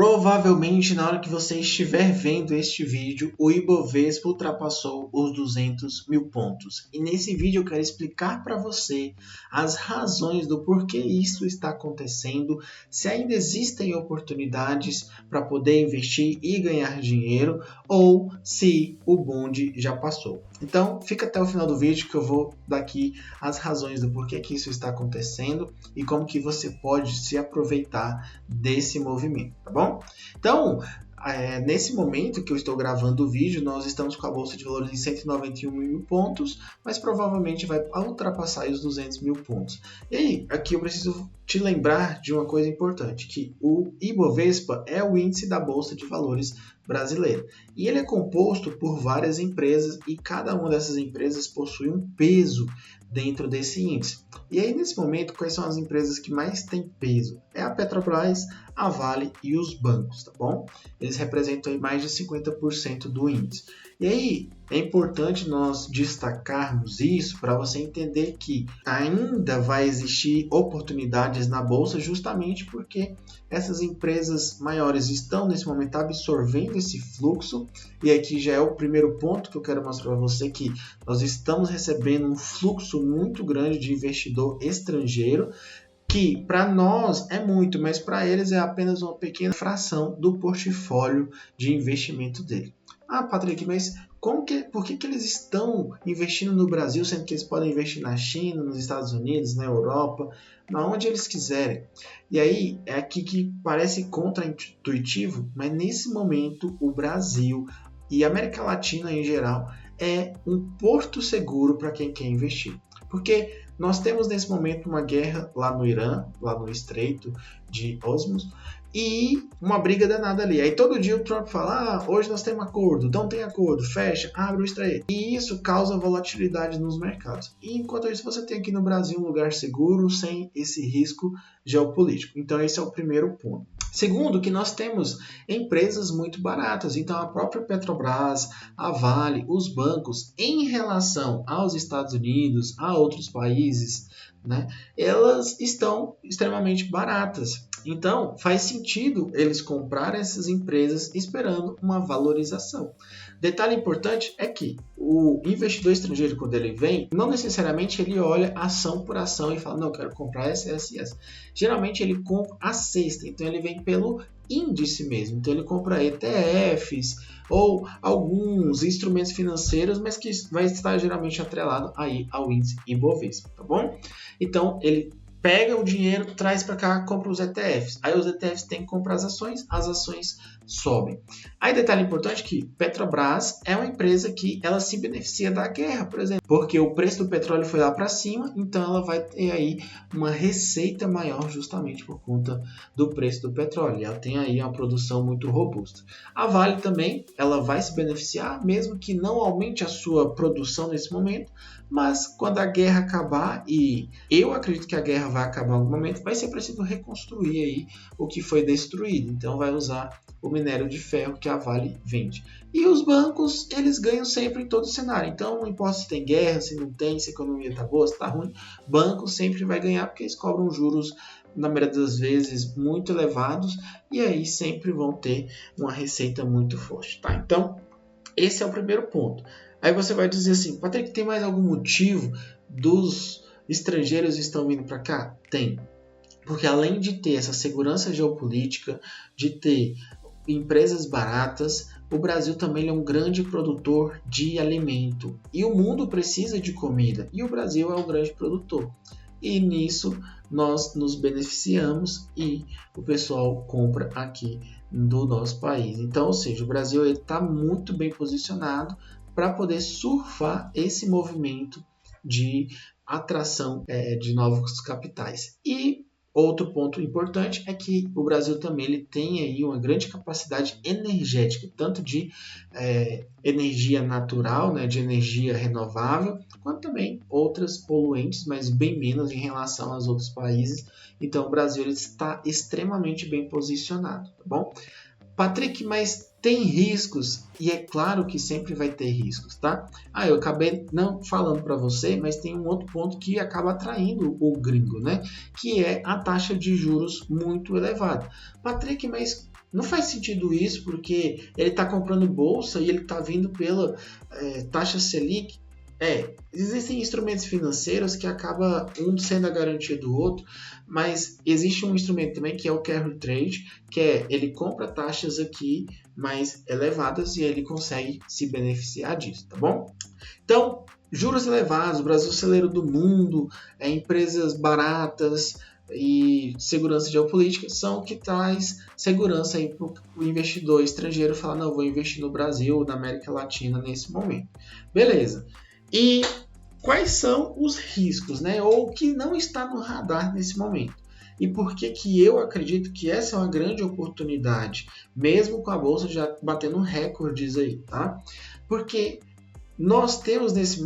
Provavelmente na hora que você estiver vendo este vídeo, o Ibovespa ultrapassou os 200 mil pontos. E nesse vídeo eu quero explicar para você as razões do porquê isso está acontecendo, se ainda existem oportunidades para poder investir e ganhar dinheiro, ou se o bonde já passou. Então fica até o final do vídeo que eu vou dar aqui as razões do porquê que isso está acontecendo e como que você pode se aproveitar desse movimento, tá bom? Então, nesse momento que eu estou gravando o vídeo, nós estamos com a Bolsa de Valores em 191 mil pontos, mas provavelmente vai ultrapassar os 200 mil pontos. E aí, aqui eu preciso te lembrar de uma coisa importante, que o Ibovespa é o índice da Bolsa de Valores brasileira. E ele é composto por várias empresas e cada uma dessas empresas possui um peso dentro desse índice. E aí, nesse momento, quais são as empresas que mais têm peso? É a Petrobras, a Vale e os bancos, tá bom? Eles representam aí mais de 50% do índice. E aí, é importante nós destacarmos isso para você entender que ainda vai existir oportunidades na Bolsa justamente porque essas empresas maiores estão nesse momento absorvendo esse fluxo. E aqui já é o primeiro ponto que eu quero mostrar para você, que nós estamos recebendo um fluxo muito grande de investidor estrangeiro, que para nós é muito, mas para eles é apenas uma pequena fração do portfólio de investimento dele. Ah, Patrick, mas por que eles estão investindo no Brasil, sendo que eles podem investir na China, nos Estados Unidos, na Europa, onde eles quiserem? E aí é aqui que parece contraintuitivo, mas nesse momento o Brasil e a América Latina em geral é um porto seguro para quem quer investir. Porque nós temos nesse momento uma guerra lá no Irã, lá no Estreito de Hormuz, e uma briga danada ali. Aí todo dia o Trump fala, hoje nós temos acordo, não tem acordo, fecha, abre o estreito. E isso causa volatilidade nos mercados. E enquanto isso você tem aqui no Brasil um lugar seguro, sem esse risco geopolítico. Então esse é o primeiro ponto. Segundo, que nós temos empresas muito baratas, então a própria Petrobras, a Vale, os bancos, em relação aos Estados Unidos, a outros países, elas estão extremamente baratas. Então faz sentido eles comprarem essas empresas esperando uma valorização. Detalhe importante é que o investidor estrangeiro, quando ele vem, não necessariamente ele olha ação por ação e fala, não, eu quero comprar essa. Geralmente ele compra a cesta, então ele vem pelo índice mesmo. Então ele compra ETFs ou alguns instrumentos financeiros, mas que vai estar geralmente atrelado aí ao índice Ibovespa, tá bom? Então ele pega o dinheiro, traz para cá, compra os ETFs. Aí os ETFs têm que comprar as ações sobem. Aí detalhe importante que Petrobras é uma empresa que ela se beneficia da guerra, por exemplo, porque o preço do petróleo foi lá para cima, então ela vai ter aí uma receita maior justamente por conta do preço do petróleo. E ela tem aí uma produção muito robusta. A Vale também, ela vai se beneficiar, mesmo que não aumente a sua produção nesse momento, mas quando a guerra acabar, e eu acredito que a guerra vai acabar em algum momento, vai ser preciso reconstruir aí o que foi destruído. Então vai usar o minério de ferro que a Vale vende. E os bancos, eles ganham sempre em todo cenário. Então não importa se tem guerra, se não tem, se a economia está boa, se está ruim, banco sempre vai ganhar porque eles cobram juros, na maioria das vezes, muito elevados, e aí sempre vão ter uma receita muito forte, tá? Então, esse é o primeiro ponto. Aí você vai dizer assim, Patrick, tem mais algum motivo dos estrangeiros estão vindo para cá? Tem. Porque além de ter essa segurança geopolítica, de ter empresas baratas, o Brasil também é um grande produtor de alimento. E o mundo precisa de comida. E o Brasil é um grande produtor. E nisso nós nos beneficiamos e o pessoal compra aqui do nosso país. Então, ou seja, o Brasil está muito bem posicionado para poder surfar esse movimento de atração de novos capitais. E outro ponto importante é que o Brasil também ele tem aí uma grande capacidade energética, tanto de energia natural, de energia renovável, quanto também outras poluentes, mas bem menos em relação aos outros países. Então o Brasil ele está extremamente bem posicionado, tá bom? Patrick, mas tem riscos? E é claro que sempre vai ter riscos, tá? Eu acabei não falando para você, mas tem um outro ponto que acaba atraindo o gringo, Que é a taxa de juros muito elevada. Patrick, mas Não faz sentido isso, porque ele está comprando bolsa e ele está vindo pela taxa Selic. Existem instrumentos financeiros que acaba um sendo a garantia do outro, mas existe um instrumento também que é o carry trade, que ele compra taxas aqui mais elevadas e ele consegue se beneficiar disso, tá bom? Então, juros elevados, Brasil celeiro do mundo, empresas baratas e segurança geopolítica são o que traz segurança aí para o investidor estrangeiro falar, não, vou investir no Brasil, na América Latina nesse momento. Beleza. E quais são os riscos, né? Ou o que não está no radar nesse momento? E por que eu acredito que essa é uma grande oportunidade, mesmo com a bolsa já batendo recordes aí, tá? Porque nós temos nesse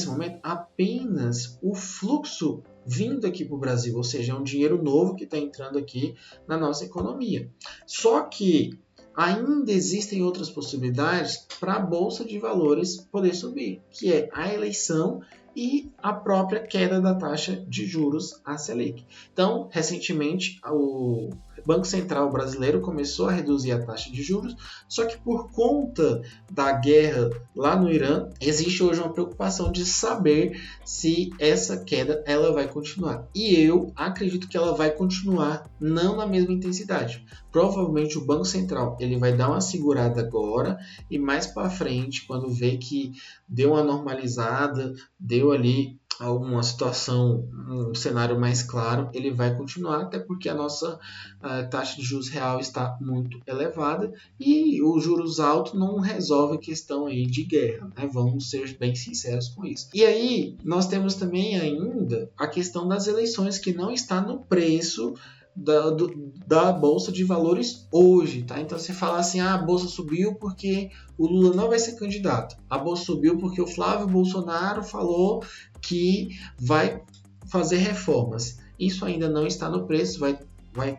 momento apenas o fluxo vindo aqui para o Brasil, ou seja, é um dinheiro novo que está entrando aqui na nossa economia. Só que ainda existem outras possibilidades para a Bolsa de Valores poder subir, que é a eleição e a própria queda da taxa de juros, a Selic. Então, recentemente, o Banco Central brasileiro começou a reduzir a taxa de juros, só que por conta da guerra lá no Irã, existe hoje uma preocupação de saber se essa queda ela vai continuar. E eu acredito que ela vai continuar não na mesma intensidade. Provavelmente o Banco Central ele vai dar uma segurada agora e mais para frente, quando vê que deu uma normalizada, deu ali alguma situação, um cenário mais claro, ele vai continuar, até porque a nossa taxa de juros real está muito elevada e os juros altos não resolve a questão aí de guerra, né? Vamos ser bem sinceros com isso. E aí nós temos também ainda a questão das eleições que não está no preço da Bolsa de Valores hoje, tá? Então você fala assim, a Bolsa subiu porque o Lula não vai ser candidato. A Bolsa subiu porque o Flávio Bolsonaro falou que vai fazer reformas. Isso ainda não está no preço, vai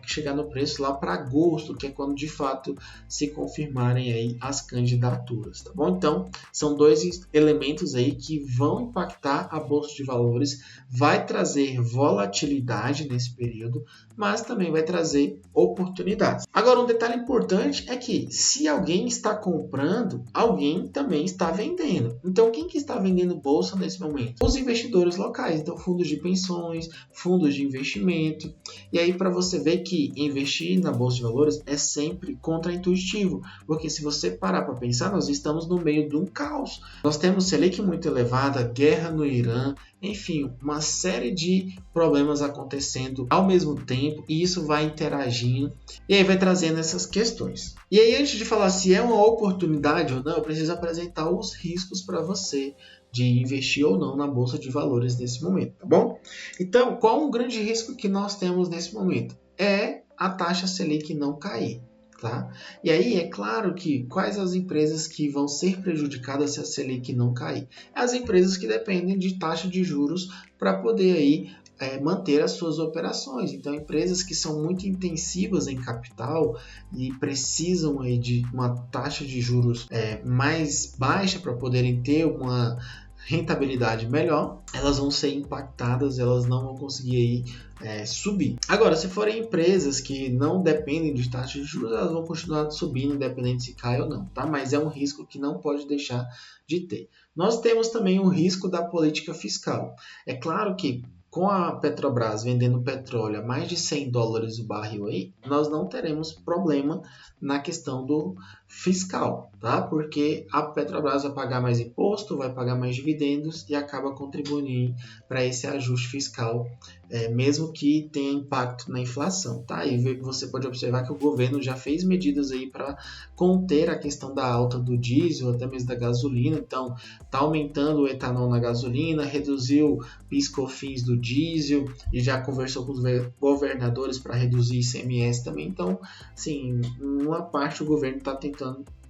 chegar no preço lá para agosto, que é quando de fato se confirmarem aí as candidaturas, tá bom? Então, são dois elementos aí que vão impactar a Bolsa de Valores, vai trazer volatilidade nesse período, mas também vai trazer oportunidades. Agora, um detalhe importante é que se alguém está comprando, alguém também está vendendo. Então, quem que está vendendo bolsa nesse momento? Os investidores locais, então fundos de pensões, fundos de investimento. E aí, para você ver que investir na Bolsa de Valores é sempre contraintuitivo, porque se você parar para pensar, nós estamos no meio de um caos. Nós temos Selic muito elevada, guerra no Irã, enfim, uma série de problemas acontecendo ao mesmo tempo e isso vai interagindo e aí vai trazendo essas questões. E aí, antes de falar se é uma oportunidade ou não, eu preciso apresentar os riscos para você de investir ou não na Bolsa de Valores nesse momento, tá bom? Então, qual o grande risco que nós temos nesse momento? É a taxa Selic não cair, tá? E aí, é claro que quais as empresas que vão ser prejudicadas se a Selic não cair? As empresas que dependem de taxa de juros para poder aí manter as suas operações. Então, empresas que são muito intensivas em capital e precisam aí de uma taxa de juros mais baixa para poderem ter uma rentabilidade melhor, elas vão ser impactadas, elas não vão conseguir aí, subir. Agora, se forem empresas que não dependem de taxa de juros, elas vão continuar subindo, independente se cai ou não, tá? Mas é um risco que não pode deixar de ter. Nós temos também o risco da política fiscal. É claro que com a Petrobras vendendo petróleo a mais de $100 o barril aí, nós não teremos problema na questão do fiscal, tá? Porque a Petrobras vai pagar mais imposto, vai pagar mais dividendos e acaba contribuindo para esse ajuste fiscal, mesmo que tenha impacto na inflação, tá? E você pode observar que o governo já fez medidas aí para conter a questão da alta do diesel, até mesmo da gasolina. Então, tá aumentando o etanol na gasolina, reduziu PIS/COFINS do diesel e já conversou com os governadores para reduzir ICMS também. Então, assim, uma parte o governo está tentando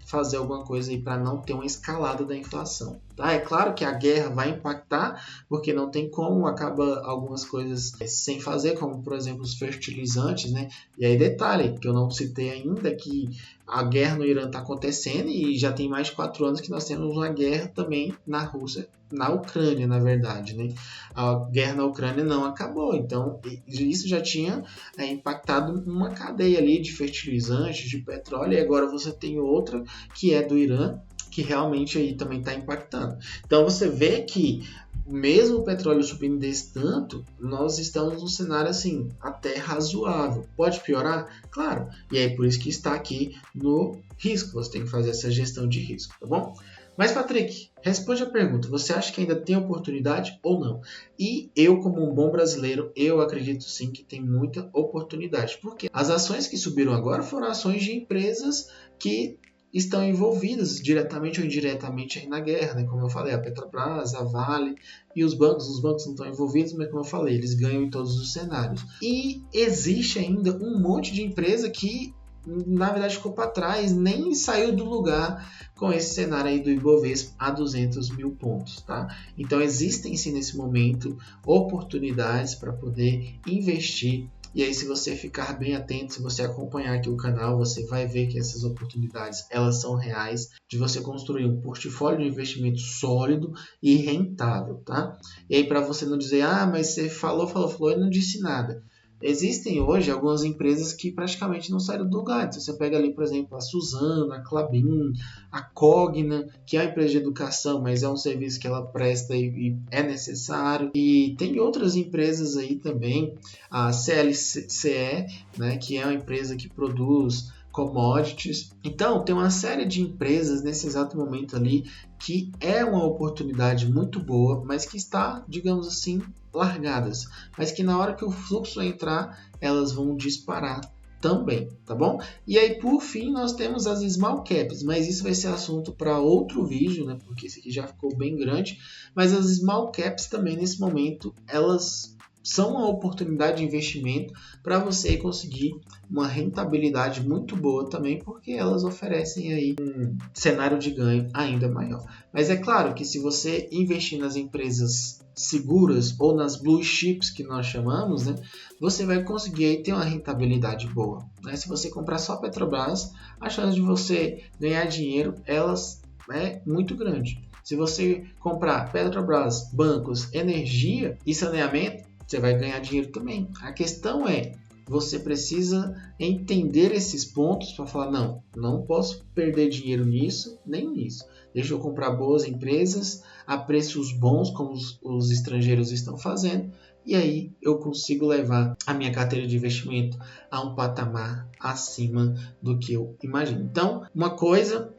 fazer alguma coisa aí para não ter uma escalada da inflação. tá? É claro que a guerra vai impactar, porque não tem como, acaba algumas coisas sem fazer, como por exemplo os fertilizantes, né? E aí detalhe, que eu não citei ainda, que a guerra no Irã está acontecendo e já tem mais de 4 anos que nós temos uma guerra também na Rússia, na Ucrânia, na verdade, né? A guerra na Ucrânia não acabou, então isso já tinha impactado uma cadeia ali de fertilizantes, de petróleo, e agora você tem outra que é do Irã, que realmente aí também está impactando. Então você vê que mesmo o petróleo subindo desse tanto, nós estamos num cenário assim, até razoável. Pode piorar? Claro. E aí por isso que está aqui no risco. Você tem que fazer essa gestão de risco, tá bom? Mas, Patrick, responde a pergunta. Você acha que ainda tem oportunidade ou não? E eu, como um bom brasileiro, eu acredito sim que tem muita oportunidade. Porque as ações que subiram agora foram ações de empresas que estão envolvidas diretamente ou indiretamente aí na guerra, né? Como eu falei, a Petrobras, a Vale e os bancos não estão envolvidos, mas como eu falei, eles ganham em todos os cenários. E existe ainda um monte de empresa que na verdade ficou para trás, nem saiu do lugar com esse cenário aí do Ibovespa a 200 mil pontos, tá? Então existem sim nesse momento oportunidades para poder investir. E aí, se você ficar bem atento, se você acompanhar aqui o canal, você vai ver que essas oportunidades, elas são reais, de você construir um portfólio de investimento sólido e rentável, tá? E aí, para você não dizer, mas você falou e não disse nada. Existem hoje algumas empresas que praticamente não saíram do lugar. Então, você pega ali, por exemplo, a Suzano, a Klabin, a Cogna, que é uma empresa de educação, mas é um serviço que ela presta e é necessário. E tem outras empresas aí também, a CLCE, né, que é uma empresa que produz commodities. Então, tem uma série de empresas nesse exato momento ali que é uma oportunidade muito boa, mas que está, digamos assim, largadas, mas que na hora que o fluxo entrar, elas vão disparar também, tá bom? E aí, por fim, nós temos as small caps, mas isso vai ser assunto para outro vídeo, né? Porque esse aqui já ficou bem grande, mas as small caps também, nesse momento, elas são uma oportunidade de investimento para você conseguir uma rentabilidade muito boa também, porque elas oferecem aí um cenário de ganho ainda maior. Mas é claro que se você investir nas empresas seguras ou nas blue chips que nós chamamos, né, você vai conseguir aí ter uma rentabilidade boa. Né? Se você comprar só Petrobras, a chance de você ganhar dinheiro elas é muito grande. Se você comprar Petrobras, bancos, energia e saneamento, você vai ganhar dinheiro também. A questão é, você precisa entender esses pontos para falar, não posso perder dinheiro nisso, nem nisso. Deixa eu comprar boas empresas a preços bons, como os estrangeiros estão fazendo, e aí eu consigo levar a minha carteira de investimento a um patamar acima do que eu imagino. Então, uma coisa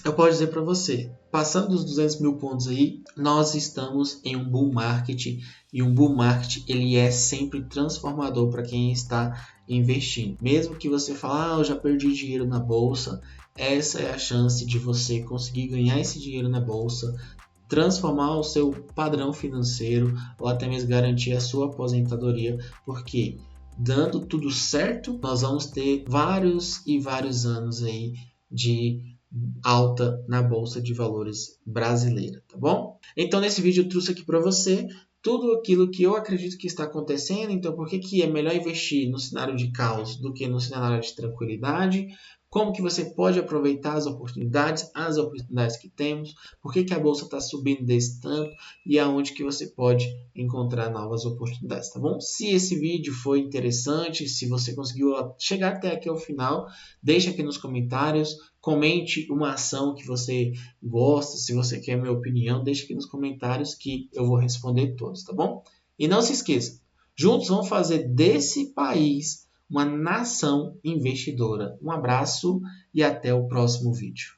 eu posso dizer para você, passando dos 200 mil pontos aí, nós estamos em um bull market, e um bull market ele é sempre transformador para quem está investindo. Mesmo que você fale, eu já perdi dinheiro na bolsa, essa é a chance de você conseguir ganhar esse dinheiro na bolsa, transformar o seu padrão financeiro ou até mesmo garantir a sua aposentadoria, porque dando tudo certo, nós vamos ter vários e vários anos aí de alta na Bolsa de Valores brasileira, tá bom? Então, nesse vídeo eu trouxe aqui para você tudo aquilo que eu acredito que está acontecendo. Então, por que é melhor investir no cenário de caos do que no cenário de tranquilidade? Como que você pode aproveitar as oportunidades que temos, por que a bolsa está subindo desse tanto e aonde que você pode encontrar novas oportunidades, tá bom? Se esse vídeo foi interessante, se você conseguiu chegar até aqui ao final, deixa aqui nos comentários, comente uma ação que você gosta, se você quer minha opinião, deixa aqui nos comentários que eu vou responder todos, tá bom? E não se esqueça, juntos vamos fazer desse país uma nação investidora. Um abraço e até o próximo vídeo.